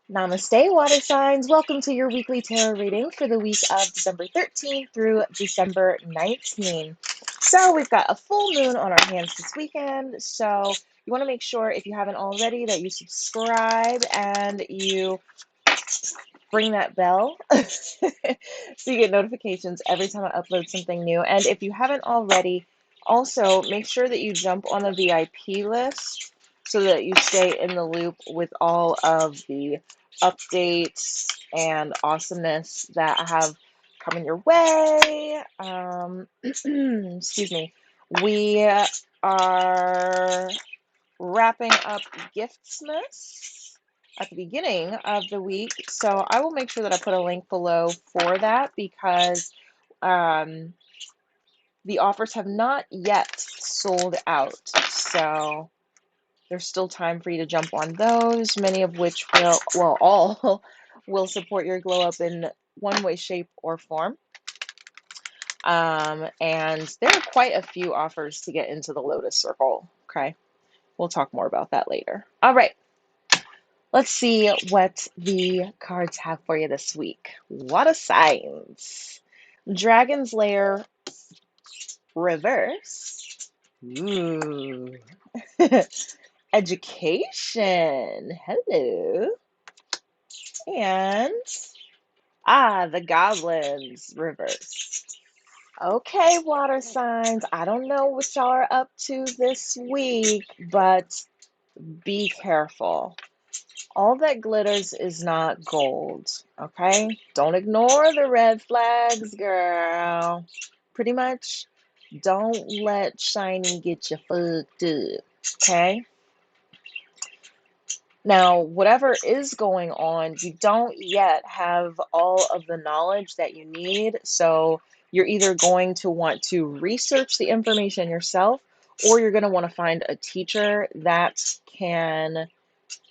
Namaste, water signs. Welcome to your weekly tarot reading for the week of December 13th through December 19th. So we've got a full moon on our hands this weekend. So you want to make sure, if you haven't already, that you subscribe and you ring that bell so you get notifications every time I upload something new. And if you haven't already, also make sure that you jump on the VIP list so that you stay in the loop with all of the updates and awesomeness that I have coming your way. Excuse me. We are wrapping up Giftsmas at the beginning of the week. So I will make sure that I put a link below for that because the offers have not yet sold out. So there's still time for you to jump on those, many of which all will support your glow up in one way, shape, or form. And there are quite a few offers to get into the Lotus Circle. Okay. We'll talk more about that later. All right. Let's see what the cards have for you this week. Water signs. Dragon's Lair reverse. Ooh. Education. Hello. And the Goblins reverse. Okay, water signs. I don't know what y'all are up to this week, but be careful. All that glitters is not gold, okay? Don't ignore the red flags, girl. Pretty much, don't let shiny get you fucked up, okay? Now, whatever is going on, you don't yet have all of the knowledge that you need, so you're either going to want to research the information yourself, or you're going to want to find a teacher that can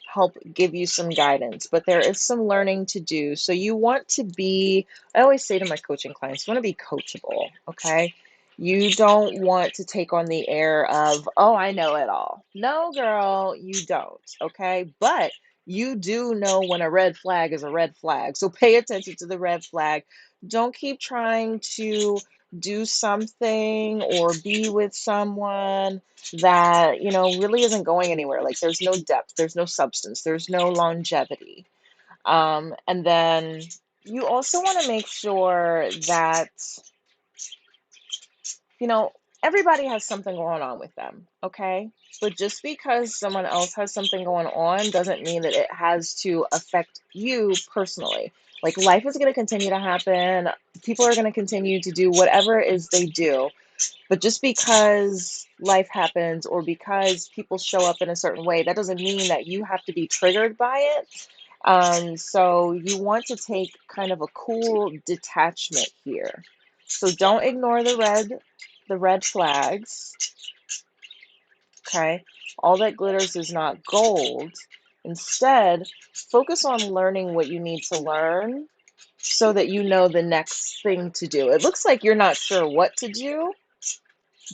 help give you some guidance, but there is some learning to do. So you want to be, I always say to my coaching clients, you want to be coachable, okay? You don't want to take on the air of, oh, I know it all. No, girl, you don't, okay? But you do know when a red flag is a red flag. So pay attention to the red flag. Don't keep trying to do something or be with someone that, really isn't going anywhere. Like there's no depth, there's no substance, there's no longevity. And then you also want to make sure that, everybody has something going on with them, okay? But just because someone else has something going on doesn't mean that it has to affect you personally. Like life is going to continue to happen. People are going to continue to do whatever it is they do. But just because life happens or because people show up in a certain way, that doesn't mean that you have to be triggered by it. So you want to take kind of a cool detachment here. So don't ignore the red flags. Okay. All that glitters is not gold. Instead, focus on learning what you need to learn so that you know the next thing to do. It looks like you're not sure what to do,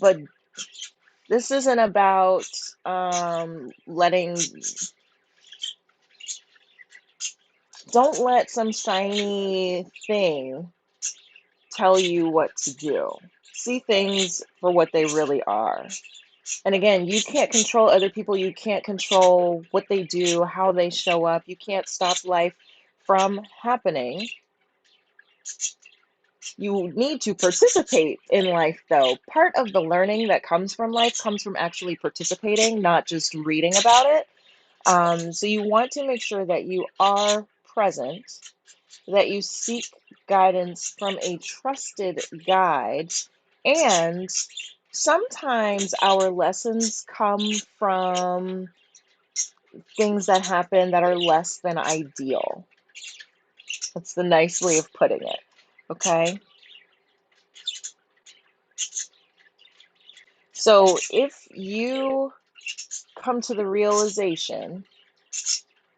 but this isn't about don't let some shiny thing tell you what to do. See things for what they really are. And again, you can't control other people. You can't control what they do, how they show up. You can't stop life from happening. You need to participate in life, though. Part of the learning that comes from life comes from actually participating, not just reading about it. So you want to make sure that you are present, that you seek guidance from a trusted guide, and sometimes our lessons come from things that happen that are less than ideal. That's the nice way of putting it, okay? So if you come to the realization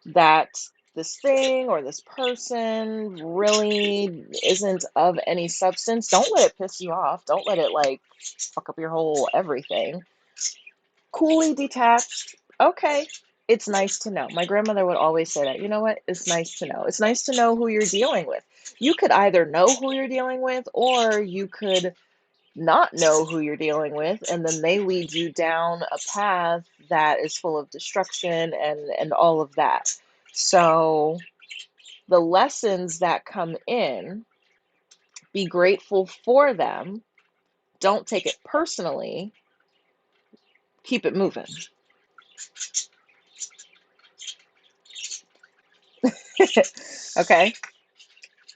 that this thing or this person really isn't of any substance, don't let it piss you off. Don't let it fuck up your whole everything. Coolly detached. Okay, It's nice to know. My grandmother would always say that. You know what? It's nice to know. It's nice to know who you're dealing with. You could either know who you're dealing with, or you could not know who you're dealing with, and then they lead you down a path that is full of destruction and all of that. So the lessons that come in, be grateful for them. Don't take it personally. Keep it moving. Okay?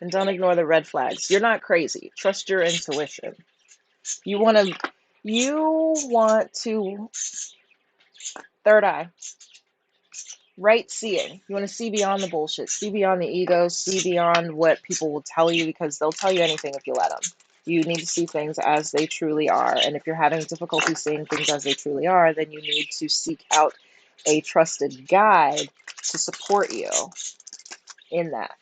And don't ignore the red flags. You're not crazy. Trust your intuition. You want to third eye, right seeing. You want to see beyond the bullshit, see beyond the ego, see beyond what people will tell you, because they'll tell you anything if you let them. You need to see things as they truly are. And if you're having difficulty seeing things as they truly are, then you need to seek out a trusted guide to support you in that.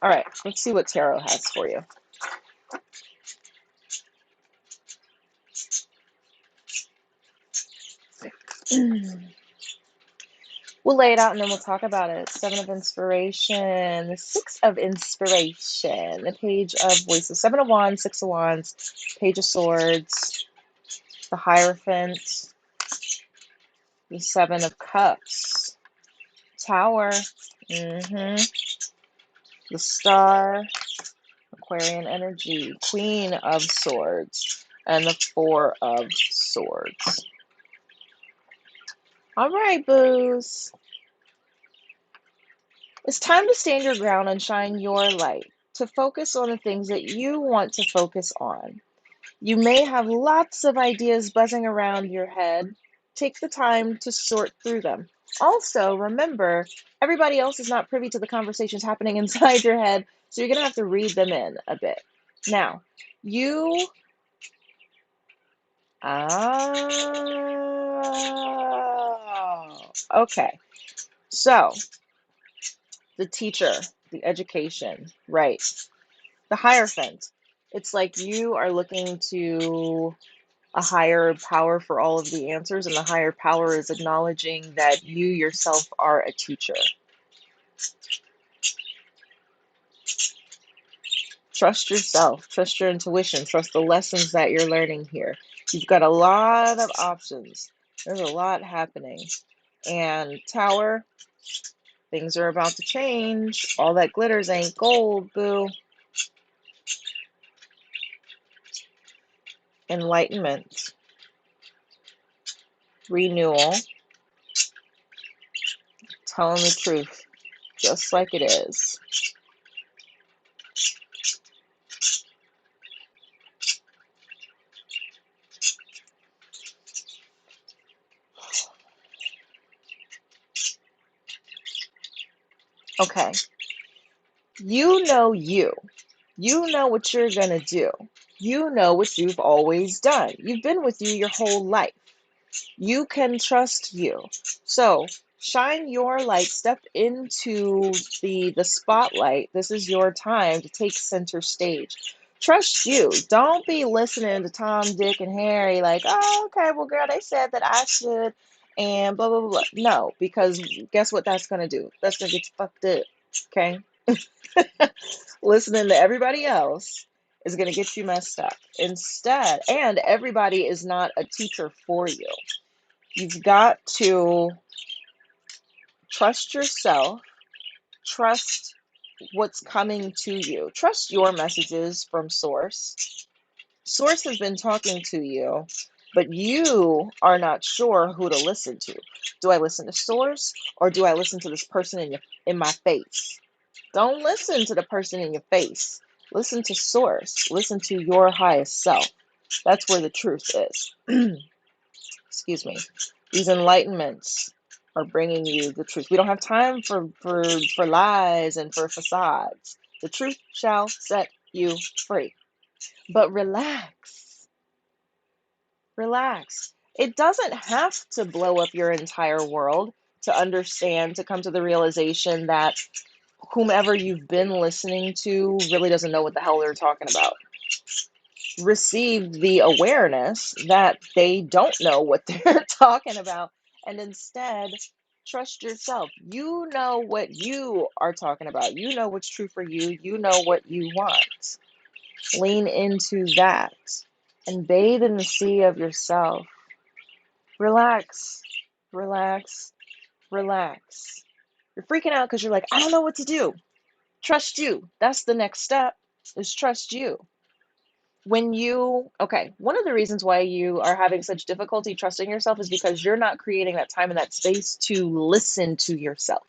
All right, let's see what tarot has for you. We'll lay it out and then we'll talk about it. Seven of Inspiration, the Six of Inspiration, the Page of Voices, Seven of Wands, Six of Wands, Page of Swords, the Hierophant, the Seven of Cups, Tower, the Star, Aquarian energy, Queen of Swords, and the Four of Swords. All right, boos. It's time to stand your ground and shine your light, to focus on the things that you want to focus on. You may have lots of ideas buzzing around your head. Take the time to sort through them. Also, remember, everybody else is not privy to the conversations happening inside your head, so you're going to have to read them in a bit. Now, okay. So, the teacher, the education, right? The Hierophant. It's like you are looking to a higher power for all of the answers, and the higher power is acknowledging that you yourself are a teacher. Trust yourself, trust your intuition, trust the lessons that you're learning here. You've got a lot of options. There's a lot happening. And Tower, things are about to change. All that glitters ain't gold, boo. Enlightenment, renewal, telling the truth, just like it is. Okay. You know you. You know what you're going to do. You know what you've always done. You've been with you your whole life. You can trust you. So shine your light. Step into the spotlight. This is your time to take center stage. Trust you. Don't be listening to Tom, Dick, and Harry like, oh, okay, well, girl, they said that I should, and blah, blah, blah, blah. No, because guess what that's going to do? That's going to get you fucked up, okay? Listening to everybody else is going to get you messed up instead. And everybody is not a teacher for you. You've got to trust yourself, trust what's coming to you, trust your messages from Source. Source has been talking to you, but you are not sure who to listen to. Do I listen to Source, or do I listen to this person in my face? Don't listen to the person in your face. Listen to Source. Listen to your highest self. That's where the truth is. Excuse me. These enlightenments are bringing you the truth. We don't have time for lies and for facades. The truth shall set you free. But relax. Relax. It doesn't have to blow up your entire world to understand, to come to the realization that whomever you've been listening to really doesn't know what the hell they're talking about. Receive the awareness that they don't know what they're talking about, and instead trust yourself. You know what you are talking about. You know what's true for you. You know what you want. Lean into that and bathe in the sea of yourself. Relax, relax, relax. You're freaking out because you're like, I don't know what to do. Trust you. That's the next step, is trust you. One of the reasons why you are having such difficulty trusting yourself is because you're not creating that time and that space to listen to yourself.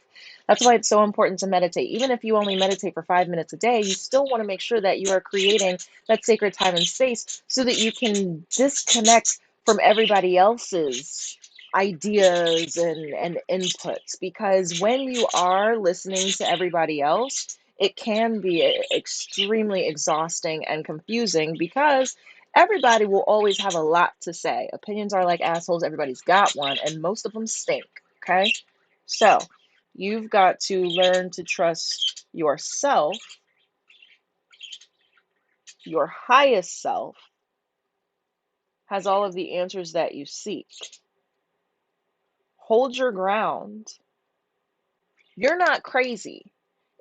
That's why it's so important to meditate. Even if you only meditate for 5 minutes a day, you still want to make sure that you are creating that sacred time and space so that you can disconnect from everybody else's ideas and inputs. Because when you are listening to everybody else, it can be extremely exhausting and confusing because everybody will always have a lot to say. Opinions are like assholes. Everybody's got one, and most of them stink. Okay? So you've got to learn to trust yourself, your highest self has all of the answers that you seek. Hold your ground. You're not crazy.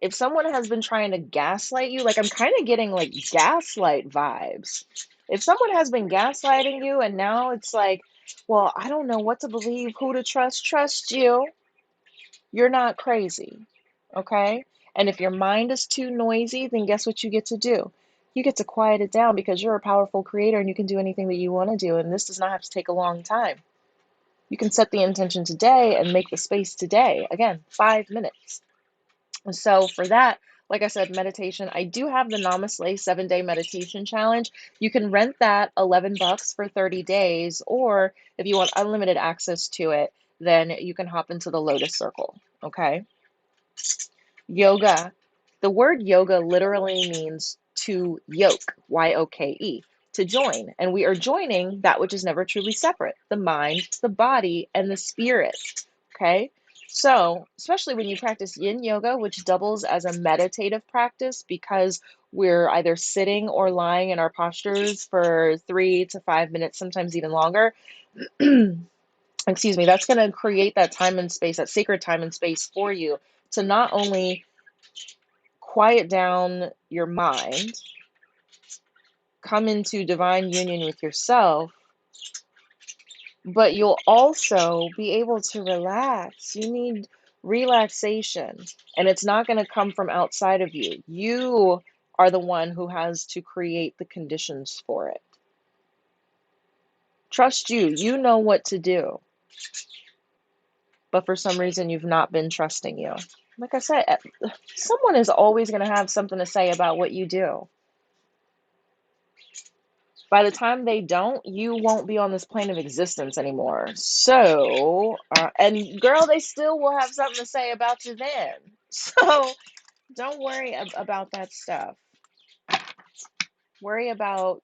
If someone has been trying to gaslight you, like I'm kind of getting like gaslight vibes. If someone has been gaslighting you and now it's like, well, I don't know what to believe, who to trust you. You're not crazy, okay? And if your mind is too noisy, then guess what you get to do? You get to quiet it down because you're a powerful creator and you can do anything that you want to do. And this does not have to take a long time. You can set the intention today and make the space today. Again, 5 minutes. So for that, like I said, meditation, I do have the Namaste 7-day meditation challenge. You can rent that $11 for 30 days, or if you want unlimited access to it, then you can hop into the Lotus Circle, okay? Yoga. The word yoga literally means to yoke, Y-O-K-E, to join. And we are joining that which is never truly separate, the mind, the body, and the spirit, okay? So, especially when you practice yin yoga, which doubles as a meditative practice because we're either sitting or lying in our postures for 3 to 5 minutes, sometimes even longer, excuse me, that's going to create that time and space, that sacred time and space for you to not only quiet down your mind, come into divine union with yourself, but you'll also be able to relax. You need relaxation, and it's not going to come from outside of you. You are the one who has to create the conditions for it. Trust you. You know what to do. But for some reason, you've not been trusting you. Like I said, someone is always going to have something to say about what you do. By the time they don't, you won't be on this plane of existence anymore. So, and girl, they still will have something to say about you then. So don't worry about that stuff. Worry about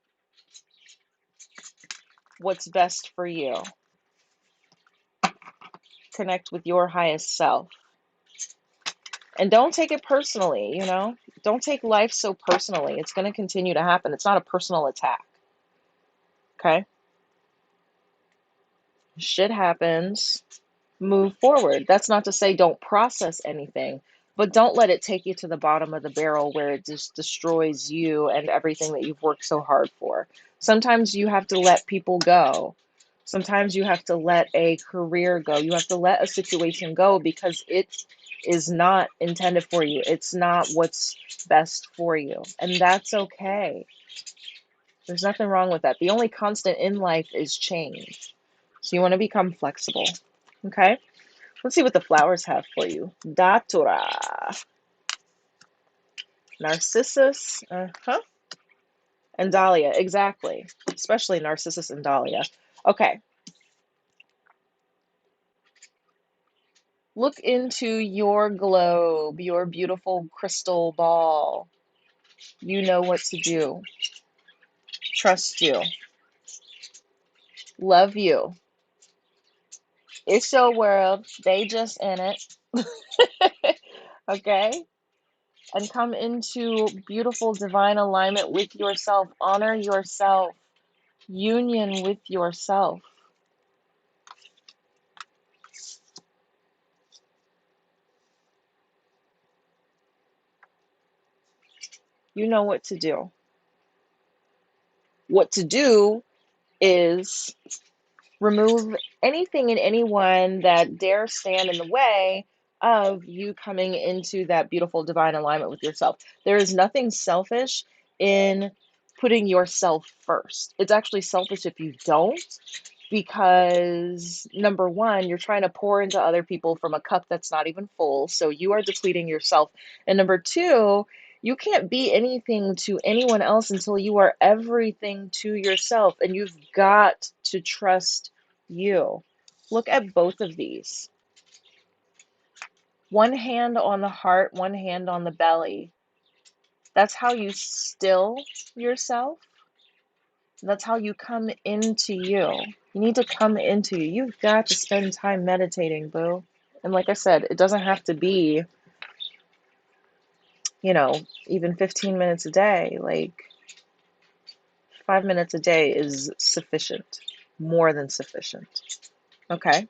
what's best for you. Connect with your highest self. And don't take it personally, you know? Don't take life so personally. It's going to continue to happen. It's not a personal attack. Okay? Shit happens. Move forward. That's not to say don't process anything, but don't let it take you to the bottom of the barrel where it just destroys you and everything that you've worked so hard for. Sometimes you have to let people go. Sometimes you have to let a career go. You have to let a situation go because it is not intended for you. It's not what's best for you. And that's okay. There's nothing wrong with that. The only constant in life is change. So you want to become flexible. Okay? Let's see what the flowers have for you. Datura, Narcissus, and Dahlia, exactly. Especially Narcissus and Dahlia. Okay. Look into your globe, your beautiful crystal ball. You know what to do. Trust you. Love you. It's your world. They just in it. Okay? and come into beautiful divine alignment with yourself. Honor yourself. Union with yourself. You know what to do. What to do is remove anything and anyone that dare stand in the way of you coming into that beautiful divine alignment with yourself. There is nothing selfish in putting yourself first. It's actually selfish if you don't, because number one, you're trying to pour into other people from a cup that's not even full, so you are depleting yourself. And number two, you can't be anything to anyone else until you are everything to yourself, and you've got to trust you. Look at both of these. One hand on the heart, one hand on the belly. That's how you still yourself. That's how you come into you. You need to come into you. You've got to spend time meditating, boo. And like I said, it doesn't have to be, even 15 minutes a day. Like 5 minutes a day is sufficient, more than sufficient. Okay.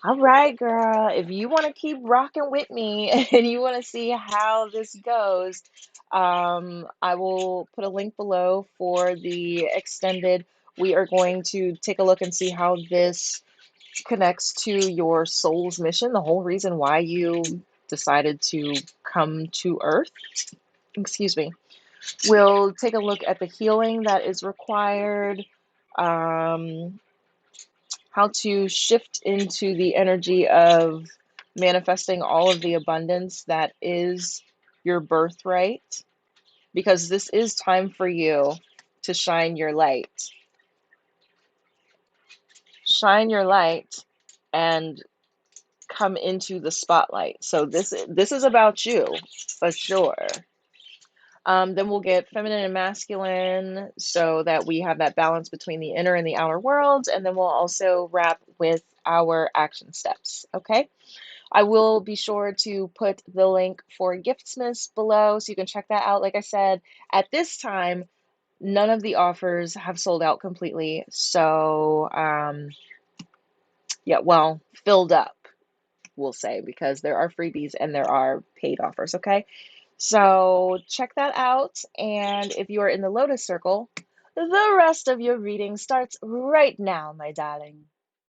All right, girl. If you want to keep rocking with me and you want to see how this goes, I will put a link below for the extended. We are going to take a look and see how this connects to your soul's mission, the whole reason why you decided to come to Earth. Excuse me. We'll take a look at the healing that is required, how to shift into the energy of manifesting all of the abundance that is your birthright, because this is time for you to shine your light. Shine your light and come into the spotlight. So this is about you, for sure. Then we'll get feminine and masculine so that we have that balance between the inner and the outer worlds. And then we'll also wrap with our action steps. Okay. I will be sure to put the link for Giftsmas below so you can check that out. Like I said, at this time, none of the offers have sold out completely. So, yeah, well, filled up, we'll say, because there are freebies and there are paid offers. Okay. So check that out, and if you are in the Lotus Circle, the rest of your reading starts right now, my darling.